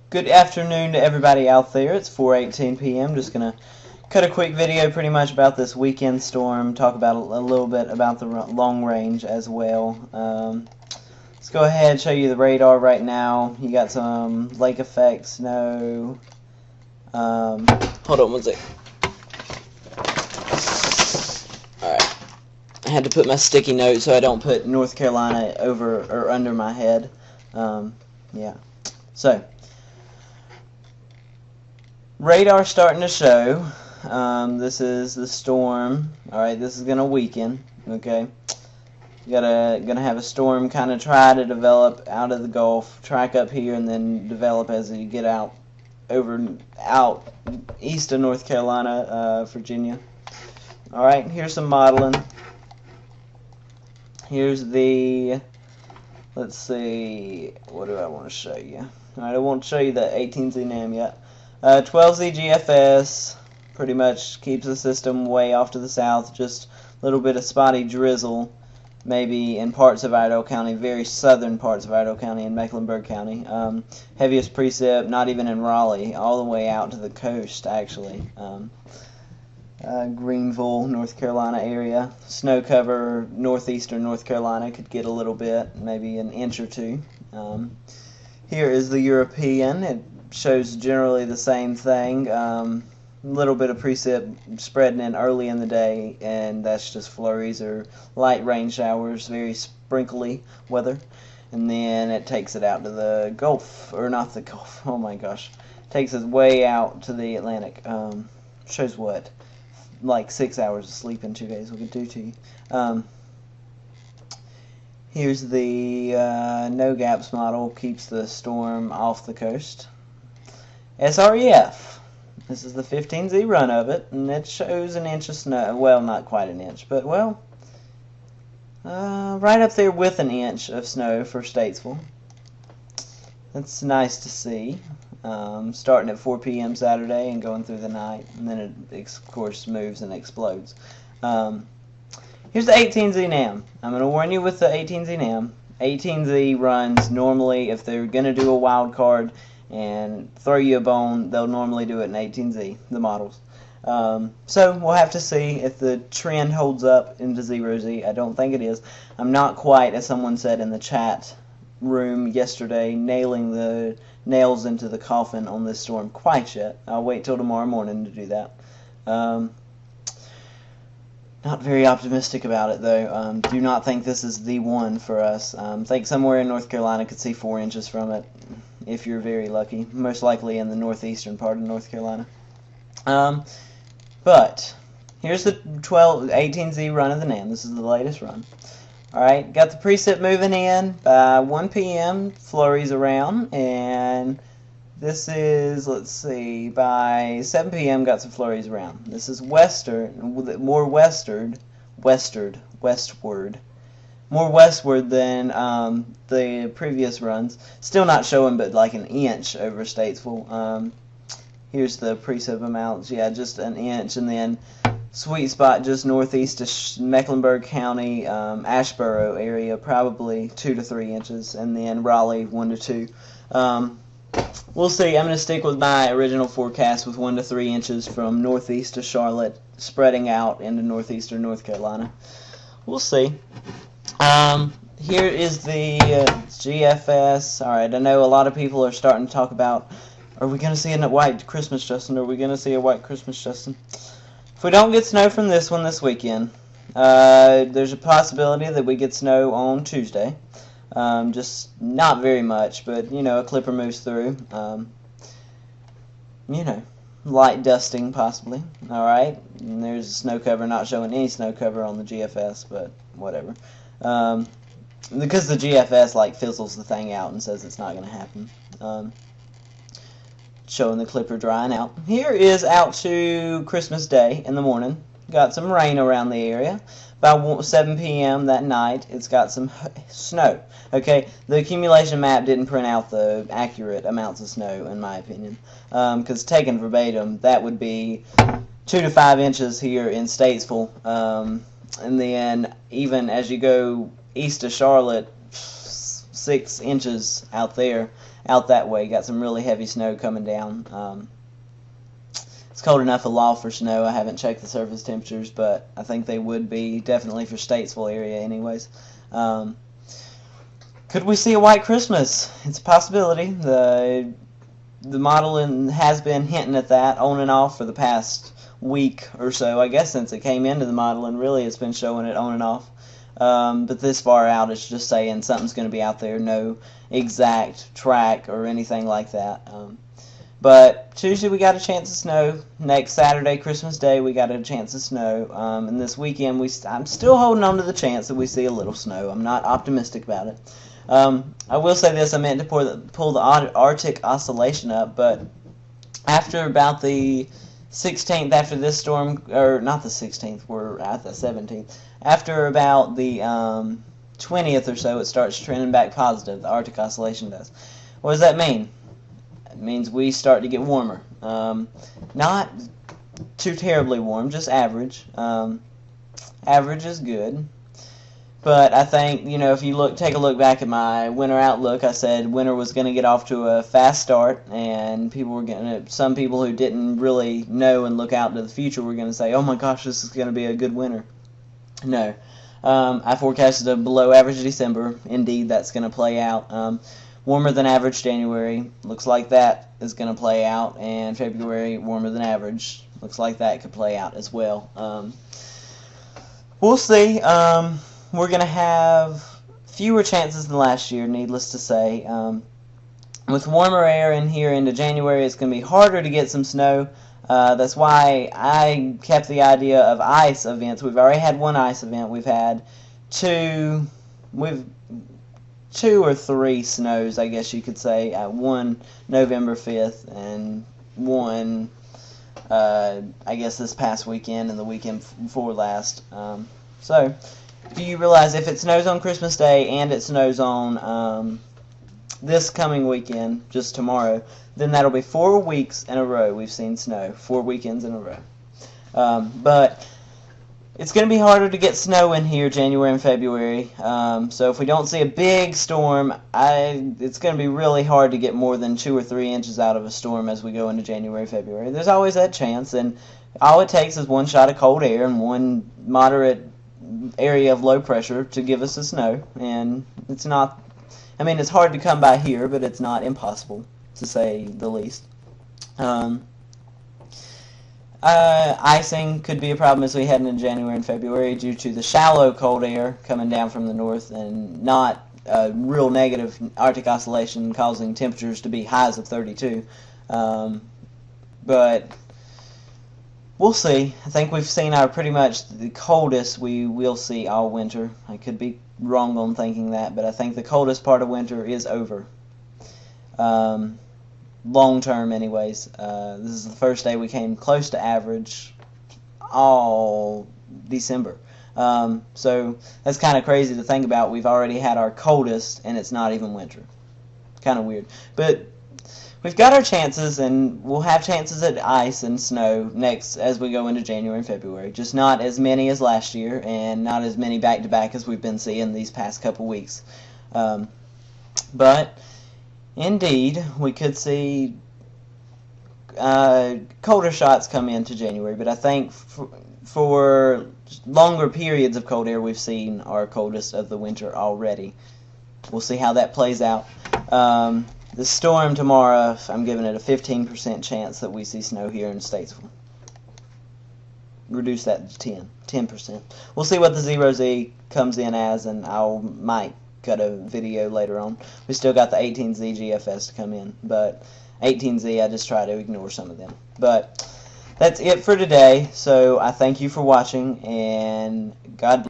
Good afternoon to everybody out there. It's 4:18 p.m. Just going to cut a quick video pretty much about this weekend storm, talk about a little bit about the long range as well. Let's go ahead and show you the radar right now. You got some lake effect snow. Hold on one sec. Alright. I had to put my sticky note so I don't put North Carolina over or under my head. Yeah. So, radar starting to show. This is the storm. Alright, this is going to weaken. Okay. Gonna have a storm kind of try to develop out of the Gulf, track up here, and then develop as you get out east of North Carolina, Virginia. Alright, here's some modeling. Here's the, let's see, what do I want to show you? Alright, I won't show you the 18Z NAM yet. 12Z GFS pretty much keeps the system way off to the south, just a little bit of spotty drizzle, maybe in parts of Idaho County, very southern parts of Idaho County and Mecklenburg County. Heaviest precip, not even in Raleigh, all the way out to the coast, actually. Greenville, North Carolina area. Snow cover, northeastern North Carolina could get a little bit, maybe an inch or two. Here is the European. It shows generally the same thing. Little bit of precip spreading in early in the day, and that's just flurries or light rain showers, very sprinkly weather, and then it takes it out to the Gulf, or not the Gulf, oh my gosh, takes it way out to the Atlantic. Shows what, like 6 hours of sleep in 2 days we could do to you. Here's the no gaps model, keeps the storm off the coast. SREF. This is the 15Z run of it, and it shows an inch of snow. Well, not quite an inch, but, well, right up there with an inch of snow for Statesville. That's nice to see. Starting at 4 p.m. Saturday and going through the night, and then it, of course, moves and explodes. Here's the 18Z NAM. I'm going to warn you with the 18Z NAM. 18Z runs normally, if they're going to do a wild card and throw you a bone, they'll normally do it in 18Z, the models. So we'll have to see if the trend holds up into 0Z. I don't think it is. I'm not quite, as someone said in the chat room yesterday, nailing the nails into the coffin on this storm quite yet. I'll wait till tomorrow morning to do that. Not very optimistic about it, though. Do not think this is the one for us. Think somewhere in North Carolina could see 4 inches from it, if you're very lucky. Most likely in the northeastern part of North Carolina. But here's the 18Z run of the NAM. This is the latest run. Alright, got the precip moving in by 1 p.m. Flurries around, and this is, let's see, by 7 p.m. got some flurries around. This is more westward than the previous runs. Still not showing, but like an inch over Statesville. Here's the precip amounts. Yeah, just an inch, and then sweet spot just northeast of Mecklenburg County, Asheboro area, probably 2 to 3 inches, and then Raleigh 1 to 2. We'll see. I'm going to stick with my original forecast with 1 to 3 inches from northeast to Charlotte, spreading out into northeastern North Carolina. We'll see. Here is the GFS. Alright, I know a lot of people are starting to talk about, are we going to see a white Christmas, Justin? Are we going to see a white Christmas, Justin? If we don't get snow from this one this weekend, there's a possibility that we get snow on Tuesday. Just not very much, but, you know, a clipper moves through. You know, light dusting possibly. Alright, and there's a snow cover, not showing any snow cover on the GFS, but whatever. Because the GFS like fizzles the thing out and says it's not going to happen. Showing the clipper drying out. Here is out to Christmas Day in the morning. Got some rain around the area. By 7 p.m. that night, it's got some snow. Okay, the accumulation map didn't print out the accurate amounts of snow, in my opinion. Because taken verbatim, that would be 2 to 5 inches here in Statesville. And then even as you go east of Charlotte, 6 inches out there. out that way. Got some really heavy snow coming down. It's cold enough to law for snow. I haven't checked the surface temperatures, but I think they would be definitely for Statesville area anyways. Could we see a white Christmas? It's a possibility. The modeling has been hinting at that on and off for the past week or so. I guess since it came into the modeling, really it's been showing it on and off. But this far out, it's just saying something's going to be out there. No exact track or anything like that. But Tuesday we got a chance of snow. Next Saturday, Christmas Day, we got a chance of snow. And this weekend, I'm still holding on to the chance that we see a little snow. I'm not optimistic about it. I will say this: I meant to pull the Arctic Oscillation up, but after about the 16th, after this storm, or not the 16th, we're at the 17th. After about the 20th or so, it starts trending back positive. The Arctic Oscillation does. What does that mean? It means we start to get warmer. Not too terribly warm, just average. Average is good. But I think, if you take a look back at my winter outlook, I said winter was going to get off to a fast start, and some people who didn't really know and look out into the future were going to say, oh my gosh, this is going to be a good winter. No. I forecasted a below average December. Indeed, that's going to play out. Warmer than average January. Looks like that is going to play out. And February, warmer than average. Looks like that could play out as well. We'll see. We're going to have fewer chances than last year, needless to say. With warmer air in here into January, it's going to be harder to get some snow. That's why I kept the idea of ice events. We've already had one ice event. We've had two or three snows, I guess you could say. One November 5th and one, I guess, this past weekend and the weekend before last. So, do you realize if it snows on Christmas Day and it snows on this coming weekend, just tomorrow, then that'll be 4 weeks in a row we've seen snow. 4 weekends in a row. But it's going to be harder to get snow in here January and February. So if we don't see a big storm, it's going to be really hard to get more than 2 or 3 inches out of a storm as we go into January, February. There's always that chance, and all it takes is one shot of cold air and one moderate area of low pressure to give us the snow. And it's not, it's hard to come by here, but it's not impossible, to say the least. Icing could be a problem as we head into January and February due to the shallow cold air coming down from the north and not a real negative Arctic oscillation causing temperatures to be highs of 32. But we'll see. I think we've seen pretty much the coldest we will see all winter. I could be wrong on thinking that, but I think the coldest part of winter is over. Long term anyways. This is the first day we came close to average all December. So that's kind of crazy to think about. We've already had our coldest and it's not even winter. Kind of weird. But we've got our chances, and we'll have chances at ice and snow next as we go into January and February. Just not as many as last year and not as many back-to-back as we've been seeing these past couple weeks. But indeed, we could see colder shots come into January, but I think for longer periods of cold air, we've seen our coldest of the winter already. We'll see how that plays out. The storm tomorrow, I'm giving it a 15% chance that we see snow here in Statesville. Reduce that to 10%. We'll see what the 0Z comes in as, and might cut a video later on. We still got the 18Z GFS to come in, but 18Z, I just try to ignore some of them. But that's it for today, so I thank you for watching, and God bless.